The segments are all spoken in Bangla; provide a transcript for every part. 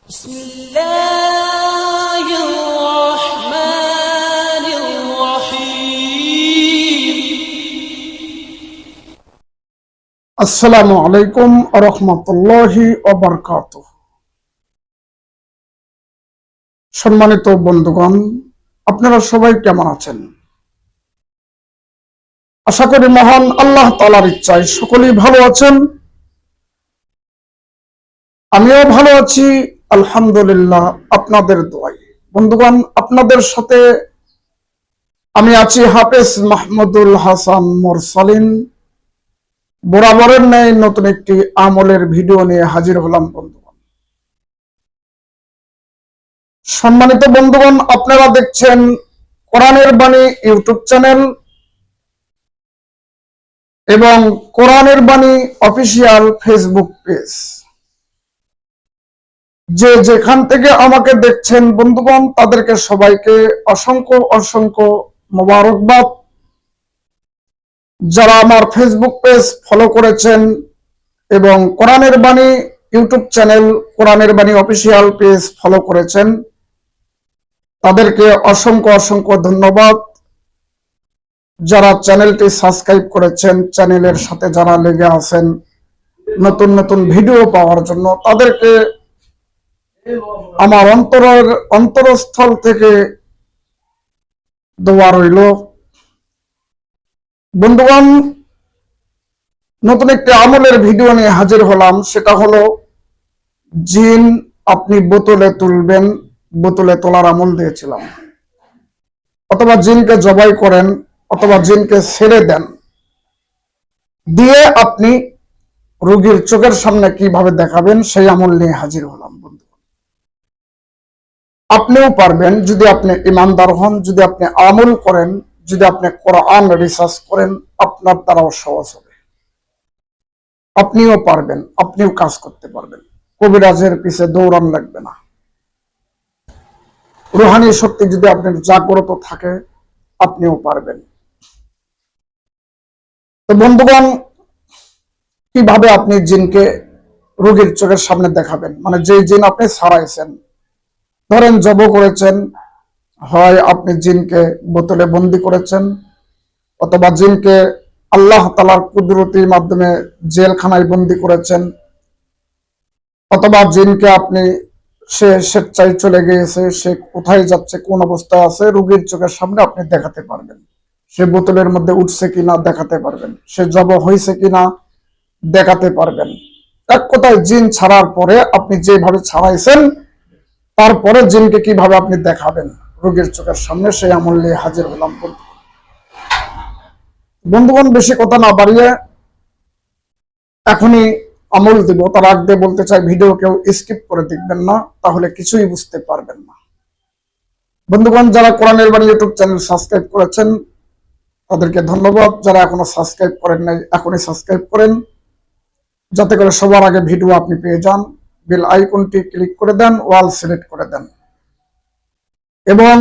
بسم الله الرحمن الرحيم আসসালামু আলাইকুম রহমতুল্লাহি ওয়া বারাকাতুহু। সম্মানিত বন্ধুগণ, আপনারা সবাই কেমন আছেন? আশা করি মহান আল্লাহ তাআলার ইচ্ছায় সকলেই ভালো আছেন। আমিও ভালো আছি আলহামদুলিল্লাহ, আপনাদের দোয়ায়। বন্ধুগণ, আপনাদের সাথে আমি আছি হাফেজ মাহমুদুল হাসান মুরসালিন। বরাবরের ন্যায় নতুন একটি আমলের ভিডিও নিয়ে হাজির হলাম। বন্ধুগণ, সম্মানিত বন্ধুগণ, আপনারা দেখছেন কোরআনের বাণী ইউটিউব চ্যানেল এবং কোরআনের বাণী অফিসিয়াল ফেসবুক পেজ। যে যেখান থেকে আমাকে দেখছেন বন্ধুগণ, তাদেরকে সবাইকে অসংখ্য অসংখ্য মোবারকবাদ। যারা আমার ফেসবুক পেজ ফলো করেছেন এবং কোরআনের বাণী ইউটিউব চ্যানেল কোরআনের বাণী অফিসিয়াল পেজ ফলো করেছেন, তাদেরকে অসংখ্য অসংখ্য ধন্যবাদ। যারা চ্যানেলটি সাবস্ক্রাইব করেছেন, চ্যানেলের সাথে যারা লেগে আছেন নতুন নতুন ভিডিও পাওয়ার জন্য, তাদেরকে আমার অন্তরস্থল থেকে দোয়া রইল। বন্ধুগণ, নতুন একটি আমলের ভিডিও নিয়ে হাজির হলাম। সেটা হলো জিন আপনি বোতলে তুলবেন, বোতলে তোলার আমল দিয়েছিলাম। অথবা জিনকে জবাই করেন, অথবা জিনকে ছেড়ে দেন, দিয়ে আপনি রোগীর চোখের সামনে কিভাবে দেখাবেন সেই আমল নিয়ে হাজির হলাম। বন্ধু, আপনিও পারবেন যদি আপনি ইমানদার হন, যদি আপনি আমল করেন, যদি আপনি কোরআন রিসার্চ করেন, আপনার দ্বারাও সহজ হবে। আপনিও পারবেন, আপনিও কাজ করতে পারবেন। কবিরাজের পিছে দৌড়ান লাগবে না। রুহানি শক্তি যদি আপনার জাগ্রত থাকে, আপনিও পারবেন। তো বন্ধুগণ, কিভাবে আপনি জিনকে রোগীর চোখের সামনে দেখাবেন? মানে যে জিন আপনি ছাড়াইছেন, ধরেন জব করেছেন, হয় আপনি জিনকে বোতলে বন্দি করেছেন, অথবা জিনকে আল্লাহ তাআলার কুদরতির মাধ্যমে জেলখানায় বন্দি করেছেন, অথবা জিনকে আপনি সে স্বেচ্ছায় চলে গিয়েছে, সে কোথায় যাচ্ছে, কোন অবস্থায় আছে, রোগীর চোখের সামনে আপনি দেখাতে পারবেন। সে বোতলের মধ্যে উঠছে কিনা দেখাতে পারবেন, সে জব হয়েছে কিনা দেখাতে পারবেন। এক কথায়, জিন ছাড়ার পরে আপনি যেভাবে ছাড়াইছেন, তারপরে জিনকে কিভাবে আপনি দেখাবেন রোগীর চোখের সামনে, সেই আমল নিয়ে হাজির হলাম। বন্ধুগণ, বেশি কথা না বাড়িয়ে এখনই আমল দিব। তার আগে বলতে চাই, ভিডিও কেউ স্কিপ করে দেখবেন না, তাহলে কিছুই বুঝতে পারবেন না। বন্ধুগণ, যারা কোরআনের বাণী ইউটিউব চ্যানেল সাবস্ক্রাইব করেছেন, তাদেরকে ধন্যবাদ। যারা এখনো সাবস্ক্রাইব করেন নাই, এখনই সাবস্ক্রাইব করেন, যাতে করে সবার আগে ভিডিও আপনি পেয়ে যান। বেল আইকনটি ক্লিক করে দেন, ওয়াল সিলেক্ট করে দেন, এবং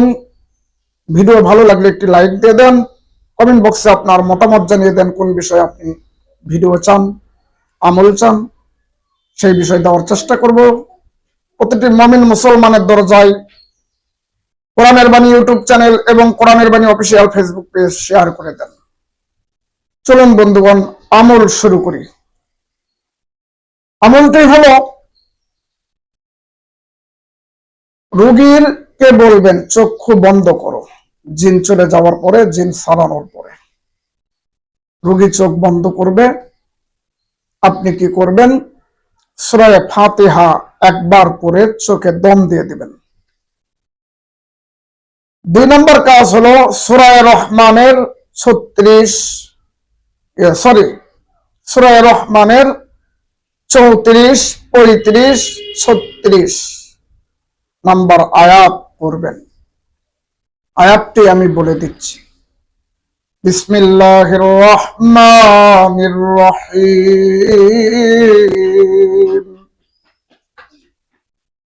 ভিডিও ভালো লাগলে একটি লাইক দিয়ে দেন। কমেন্ট বক্সে আপনার মতামত জানিয়ে দেন, কোন বিষয়ে আপনি ভিডিও চান, আমল চান, সেই বিষয় দেওয়ার চেষ্টা করব। প্রতিটি মুমিন মুসলমানের দরজায় কোরআনের বাণী ইউটিউব চ্যানেল এবং কোরআনের বাণী অফিসিয়াল ফেসবুক পেজ শেয়ার করে দেন। চলুন বন্ধুগণ, আমল শুরু করি। আমলটি হলো, রোগীকে বলবেন চক্ষু বন্ধ করো। জিন চলে যাওয়ার পরে, জিন সারানোর পরে রোগী চোখ বন্ধ করবে। আপনি কি করবেন? সূরা ফাতিহা একবার পড়ে চোখে দম দিয়ে দিবেন। 2 নম্বর কাজ হলো সূরা রহমানের 34, 35, 36 নাম্বার আয়াত পড়বেন। আয়াতটি আমি বলে দিচ্ছি। বিসমিল্লাহির রহমানির রহিম।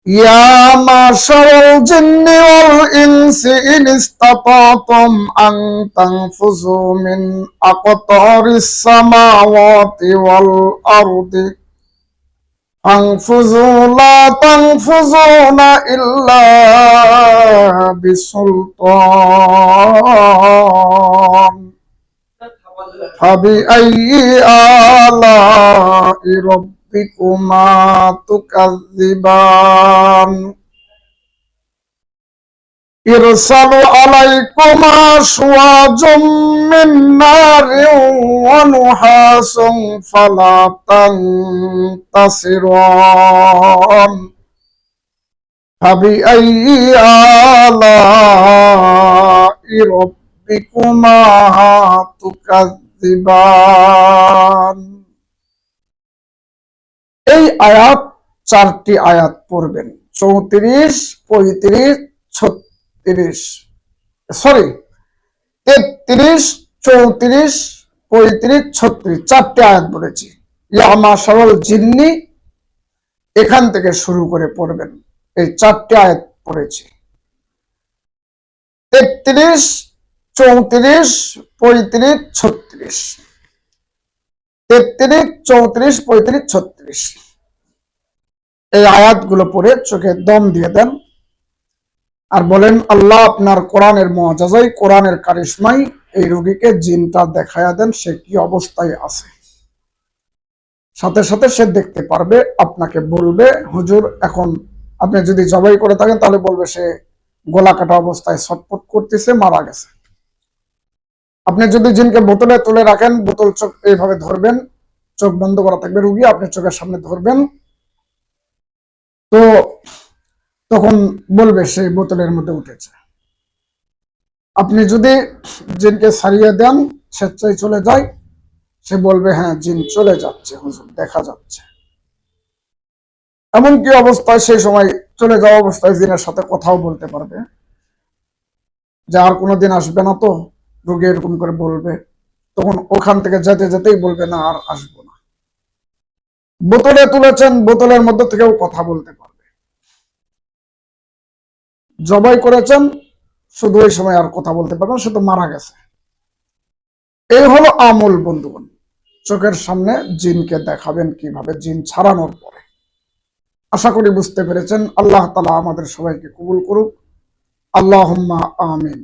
ইয়া মাশারাল জিন্নি ওয়াল ইনসি ইন ইসতাতাতুম আন তানফুযু মিন আকতারিস সামাওয়াতি ওয়াল আরদি أنفذوا لا تنفذون إلا بسلطان فبأي آلاء ربكما تكذبان يرسل عليكما شواظ من نار ونحاس فلا تنتصران فبأي آلاء ربكما تكذبان। এই আয়াত চারটি আয়াত পড়বেন, 34, 35, 36, সরি 33, 34, 35, 36 চারটি আয়াত বলেছি। ইয়া মাশারাল জিন্নি এখান থেকে শুরু করে পড়বেন, এই চারটি আয়াত পড়েছি। 33, 34, 35, 36, 33, 34, 35, 36 এই আয়াতগুলো পড়ে চোখে দম দিয়ে দেন আর বলেন, আল্লাহ আপনার কোরআনের মুআজিজায়, কোরআনের কারিশমায় এই রোগীকে জিনটা দেখায়া দেন সে কি অবস্থায় আছে। সাথে সাথে সে দেখতে পারবে, আপনাকে বলবে, হুজুর এখন আপনি যদি জবাই করে থাকেন তাহলে বলবে সে গলা কাটা অবস্থায় ছটফট করতেছে, মারা গেছে। আপনি যদি জিনকে বোতলে তুলে রাখেন, বোতল চোখ এইভাবে ধরবেন, চোখ বন্ধ করা থাকবে রুগী, আপনি চোখের সামনে ধরবেন, তো তখন বলবে সেই বোতলের মধ্যে উঠেছে। আপনি যদি জিনকে ছাড়িয়ে দেন, স্বেচ্ছায় চলে যায়, সে বলবে হ্যাঁ জিন চলে যাচ্ছে হুজুর, দেখা যাচ্ছে। এমনকি অবস্থায় সেই সময় চলে যাওয়া অবস্থায় জিনের সাথে কথাও বলতে পারবে যে আর কোনোদিন আসবে না তো, রোগী এরকম করে বলবে, তখন ওখান থেকে যেতে যেতেই বলবে না আর আসবো না। বোতলে তুলেছেন, বোতলের মধ্যে থেকেও কথা বলতে পারবে। জবাই করেছেন, শুধু ওই সময় আর কথা বলতে পারবেন, সে তো মারা গেছে। এই হলো আমল বন্ধুগণ, চোখের সামনে জিনকে দেখাবেন কিভাবে জিন ছাড়ানোর পরে। আশা করি বুঝতে পেরেছেন। আল্লাহ তাআলা আমাদের সবাইকে কবুল করুক, আল্লাহুম্মা আমিন।